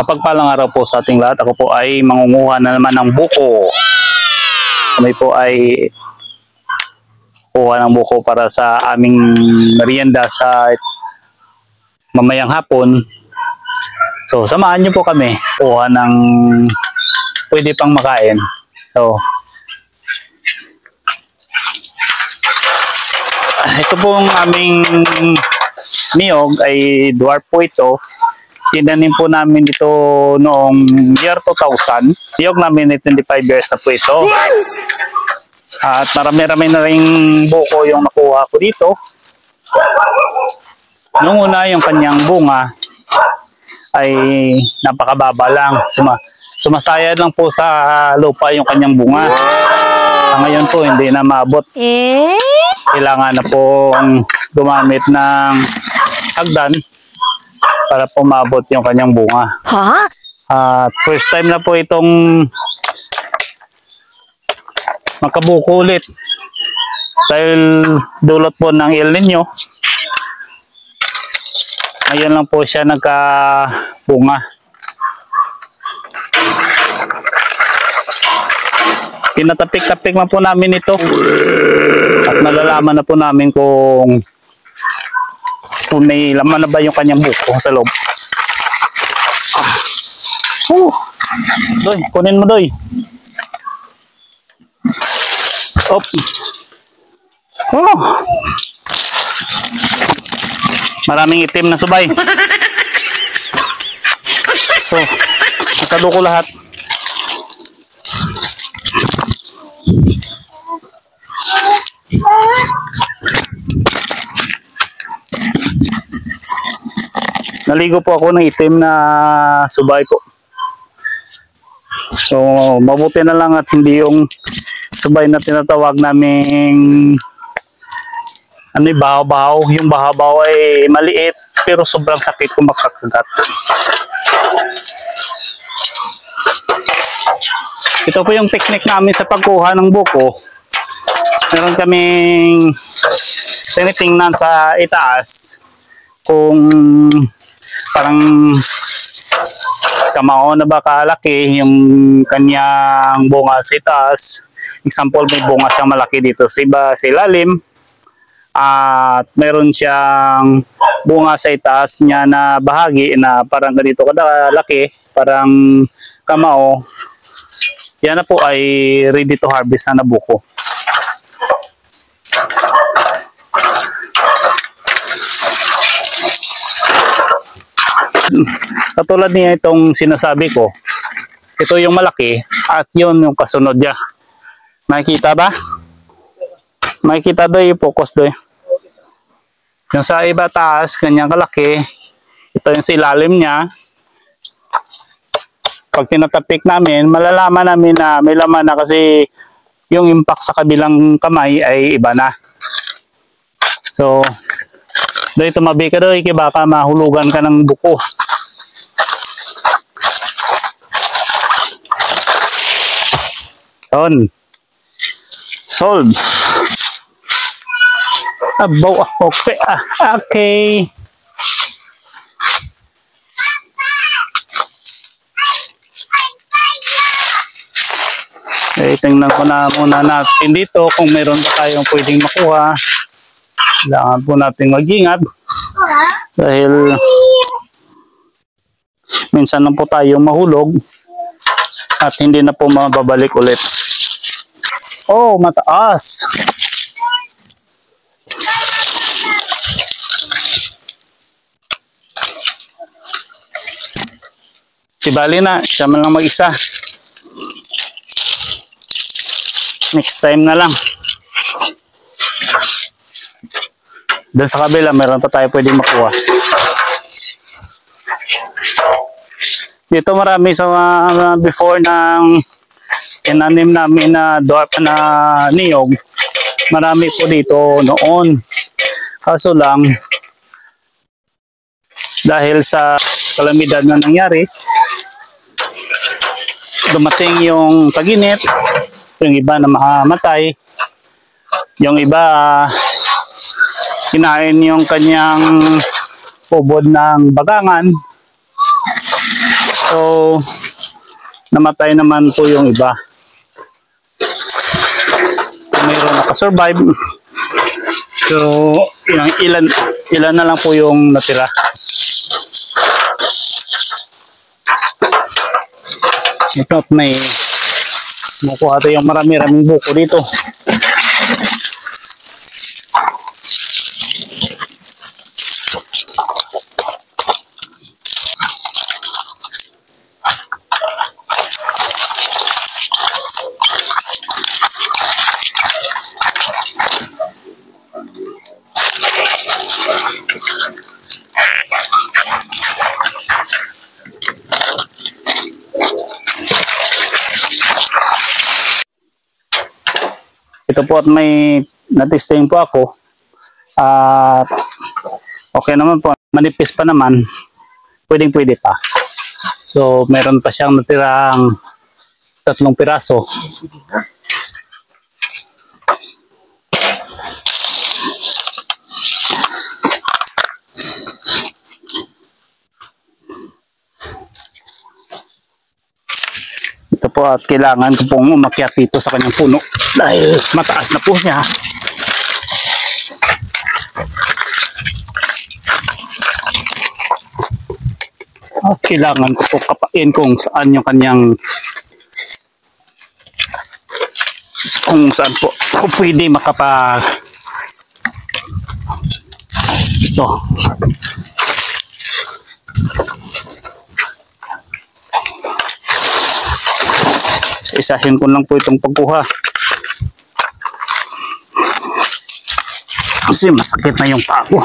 Mapagpalang araw po sa ating lahat. Ako po ay mangunguha na naman ng buko. Kami po ay kuha ng buko para sa aming merienda sa mamayang hapon. So, samahan niyo po kami. Kuha ng pwede pang makain. So, ito pong aming niyog ay dwarf po ito. Tinanim po namin ito noong year 2000. Niyog namin ay 25 years na po ito. At marami-rami na rin buko yung nakuha ko dito. Noong una yung kanyang bunga ay napakababa lang. Sumasayad lang po sa lupa yung kanyang bunga. Ngayon po hindi na maabot. Kailangan na pong gumamit ng hagdan para po maabot yung kanyang bunga. First time na po itong makabuko ulit. Dahil dulot po ng El Nino. Ngayon lang po siya nagkabunga. Tinatapik-tapik na po namin ito. At malalaman na po namin kung may laman na ba yung kanyang buko sa loob. Doy, kunin mo doy. Op. Maraming itim na subay. So, nasalo ko lahat. Naligo po ako ng itim na subay po. So, mabuti na lang at hindi yung subay na tinatawag naming bahaw-bahaw. Yung bahaw-bahaw ay maliit pero sobrang sakit kung makakagat. Ito po yung technique namin sa pagkuha ng buko. Meron kaming tinitingnan sa itaas kung parang kamao na ba kalaki yung kanyang bunga sa itaas. Example, may bunga siyang malaki dito sa ilalim. At meron siyang bunga sa itaas niya na bahagi na parang ganito kalaki, parang kamao. Yan na po ay ready to harvest na buko. Katulad niya itong sinasabi ko, ito yung malaki at yun yung kasunod niya. Makikita ba? Makikita doy, focus doy. Yung sa iba taas, kanyang kalaki. Ito yung sa ilalim niya. Pag tinatapik namin, malalaman namin na may laman na kasi yung impact sa kabilang kamay ay iba na. So, doy tumabi ka doy, baka mahulugan ka ng buko. Solve. Abaw, okay. Okay. Tingnan ko na muna natin dito kung mayroon ba tayong pwedeng makuha. Kailangan po natin mag-ingat. Dahil minsan lang po tayong mahulog at hindi na po mababalik ulit. Oh, mataas. Sibali na, siya man lang mag-isa. Next time na lang. Doon sa kabila, meron pa tayo pwedeng makuha. Dito marami sa before ng inanim namin na dwarf na niyog. Marami po dito noon. Kaso lang, dahil sa kalamidad na nangyari, dumating yung tag-init, yung iba na makamatay, yung iba kinain yung kanyang ubod ng bagangan. So, namatay naman po yung iba. Mayroon nakasurvive. So, ilan na lang po yung natira. Ito at may makuha tayo yung marami-raming buko dito. Ito po at may natesting po ako. At okay naman po. Manipis pa naman. Pwedeng-pwede pa. So, meron pa siyang natirang 3 piraso. Ito po at kailangan ko pong umakyat dito sa kanyang puno dahil mataas na po siya. At kailangan ko po kapain kung saan yung kanyang kung saan po kung pwede makapag ito. Isahin ko lang po itong pagkuha. Kasi masakit na yung paa ko.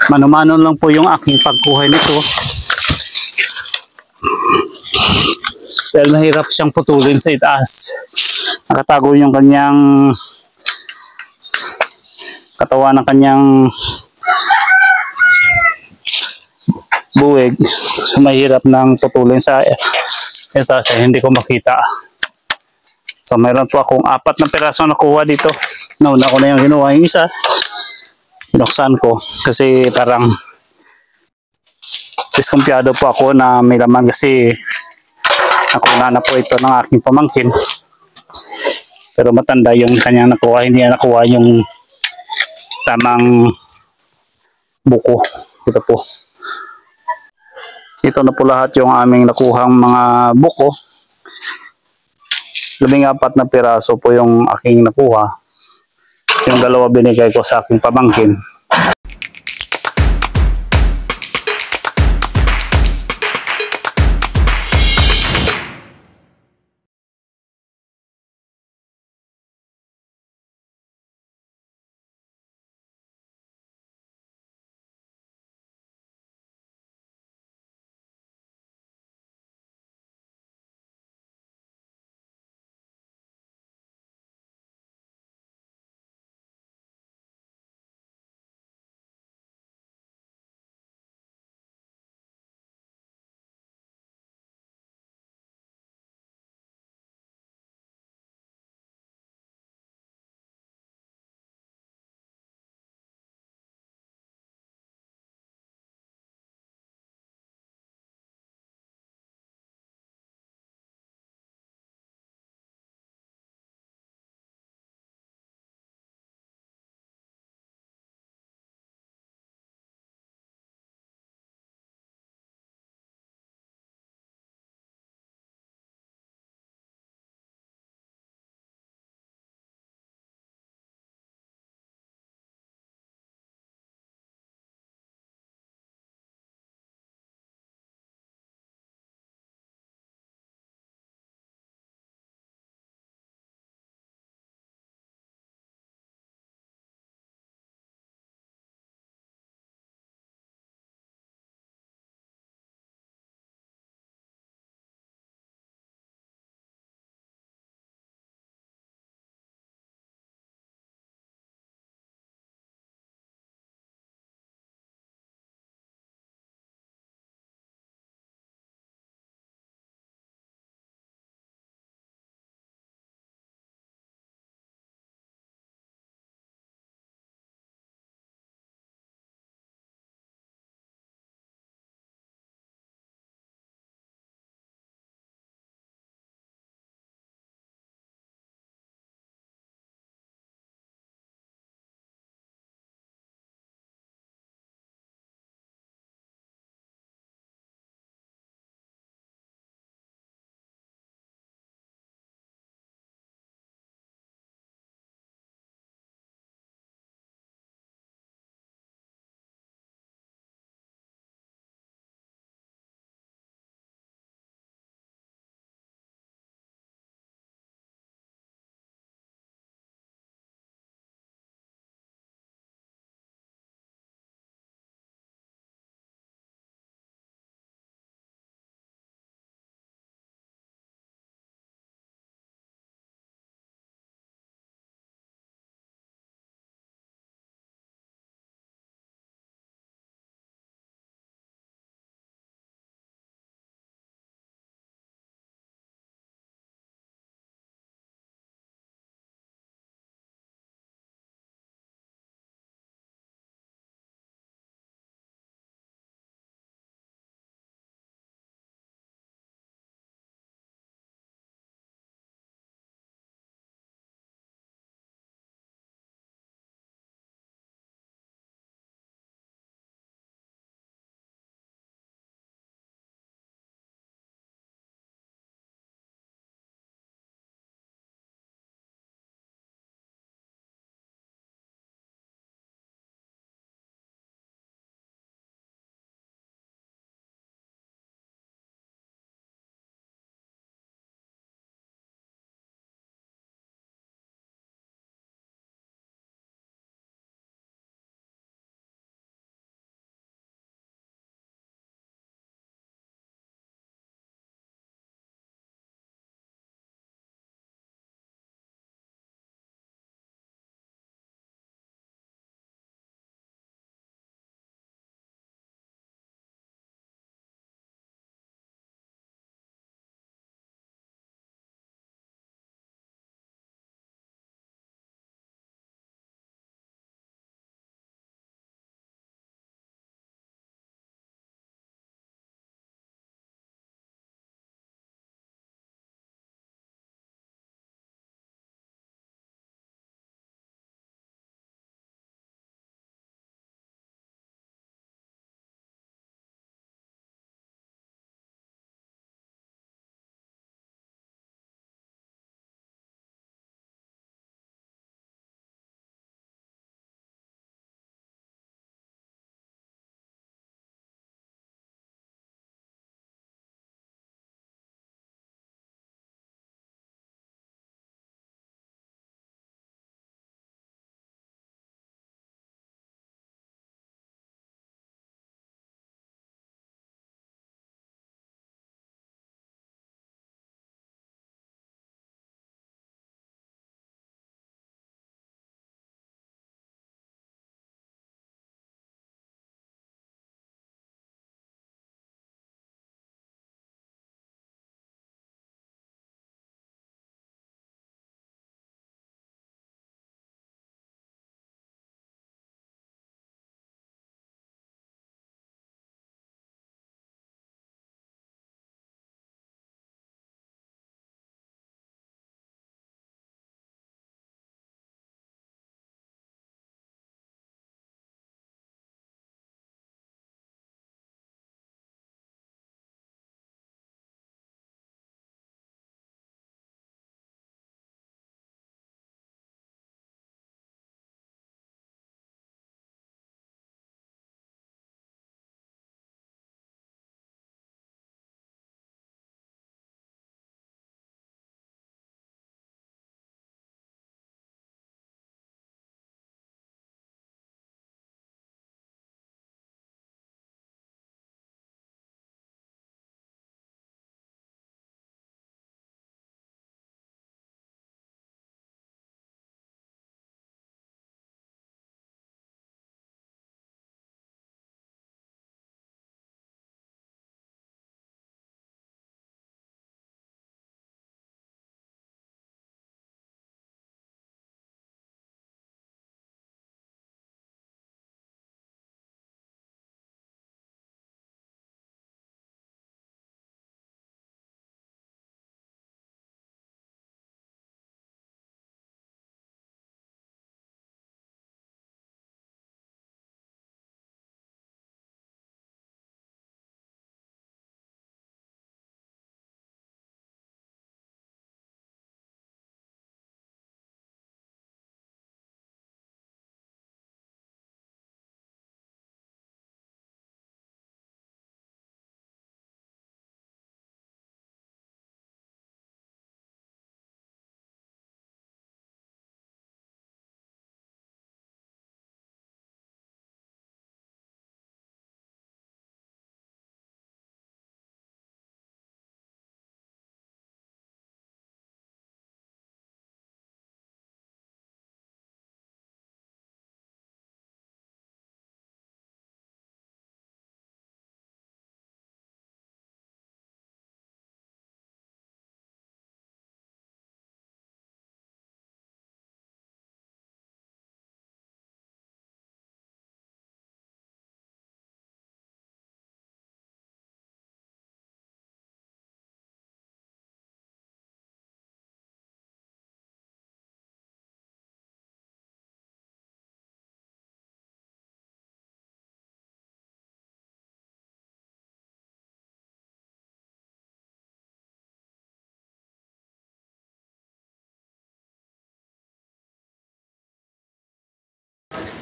Mano-mano lang po yung aking pagkuha nito. Dahil mahirap siyang putulin sa itaas. Nakatago yung kanyang katawan ng kanyang buwig. So, mahirap nang putulin sa itaas. Hindi ko makita. So mayroon po akong 4 na piraso nakuha dito. Nauna ko na yung ginawa yung isa. Binuksan ko kasi parang diskumpiyado po ako na may laman kasi nakuha na po ito ng aking pamangkin. Pero matanda yung kanyang nakuha. Hindi na nakuha yung tamang buko. Ito po. Ito na po lahat yung aming nakuhang mga buko. 14 na piraso po yung aking nakuha. Yung 2 binigay ko sa aking pamangkin.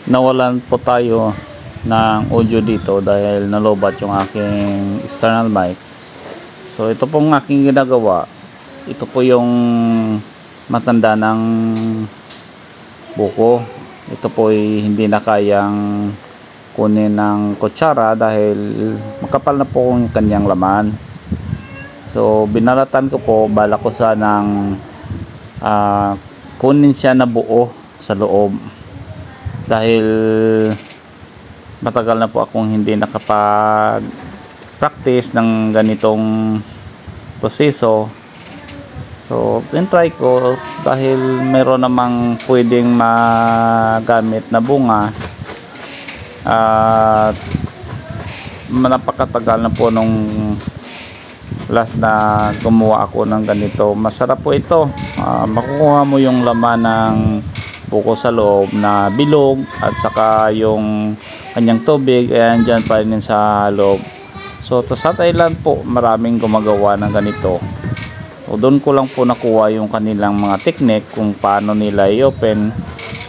nawalan po tayo ng audio dito dahil nalobat yung aking external mic. So ito pong aking ginagawa, ito po yung matanda ng buko. Ito po ay hindi na kayang kunin ng kutsara dahil makapal na po yung kanyang laman. So binalatan ko po, bala ko sanang kunin siya na buo sa loob dahil matagal na po akong hindi nakapag-practice ng ganitong proseso. So try ko dahil meron namang pwedeng magamit na bunga at napakatagal na po nung last na gumawa ako ng ganito. Masarap po ito. Makukuha mo yung laman ng buko sa loob na bilog at saka yung kanyang tubig ayan dyan pa rin sa loob. So sa Thailand po maraming gumagawa ng ganito. So doon ko lang po nakuha yung kanilang mga technique kung paano nila i-open.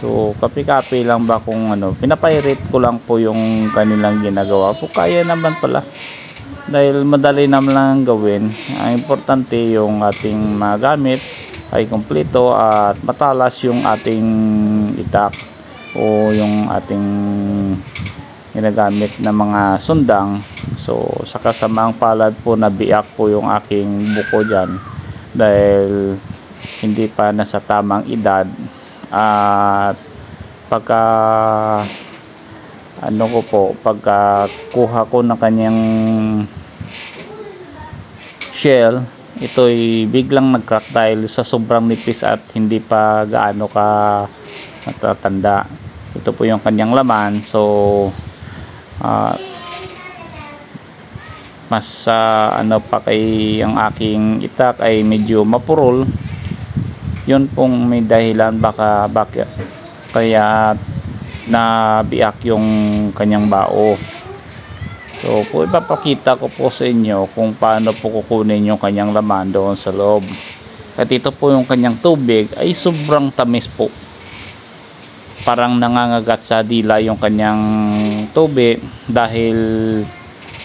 So kapi-kapi lang ba kung ano, pinapirate ko lang po yung kanilang ginagawa po. Kaya naman pala dahil madali naman lang gawin. Ang importante yung ating magamit ay kumpleto at matalas yung ating itak o yung ating ginagamit na mga sundang. So sa kasamaang palad po nabiyak po yung aking buko dyan dahil hindi pa nasa tamang edad. At pagka ano ko po, pagka kuha ko ng kanyang shell, ito'y biglang nag-crack dahil sa sobrang nipis at hindi pa gaano ka natatanda. Ito po yung kanyang laman. So mas ano pa kay ang aking itak ay medyo mapurol. Yun pong may dahilan bakit kaya nabiyak yung kanyang bao. So po ipapakita ko po sa inyo kung paano po kukunin yung kanyang laman doon sa loob. At ito po yung kanyang tubig ay sobrang tamis po. Parang nangangagat sa dila yung kanyang tubig dahil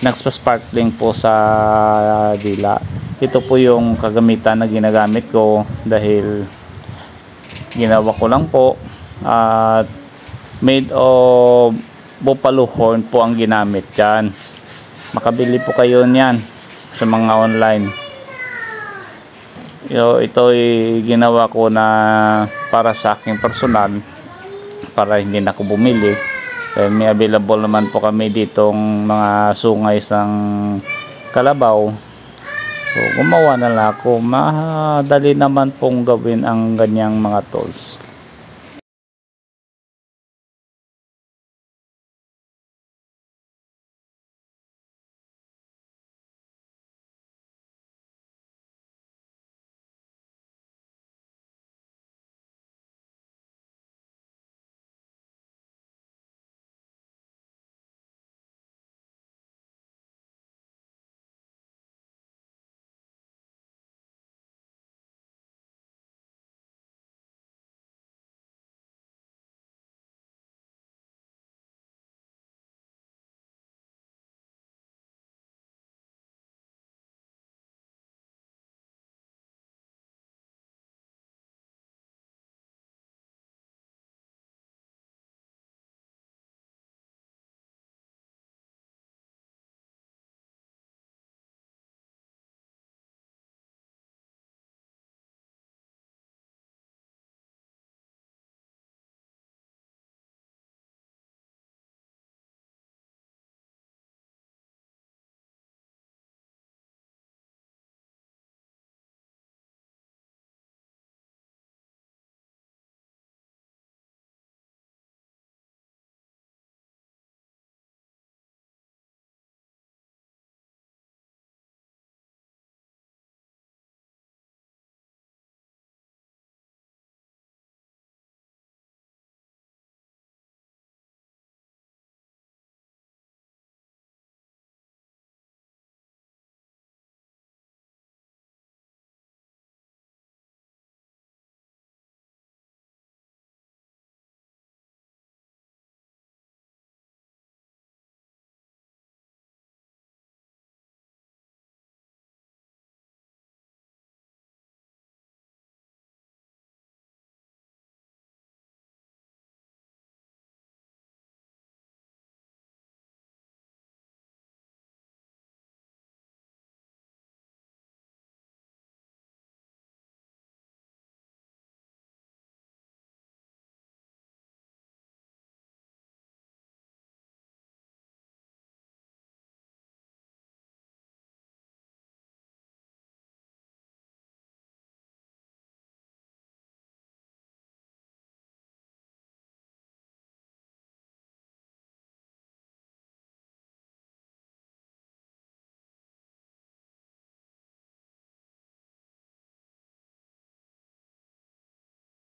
nagspa-sparkling po sa dila. Ito po yung kagamitan na ginagamit ko dahil ginawa ko lang po at made of buffalo horn po ang ginamit dyan. Makabili po kayo niyan sa mga online. Ito ay ginawa ko na para sa aking personal para hindi na ako bumili. May available naman po kami ditong mga sungay ng kalabaw. So gumawa na lang ako. Madali naman pong gawin ang ganyang mga tools.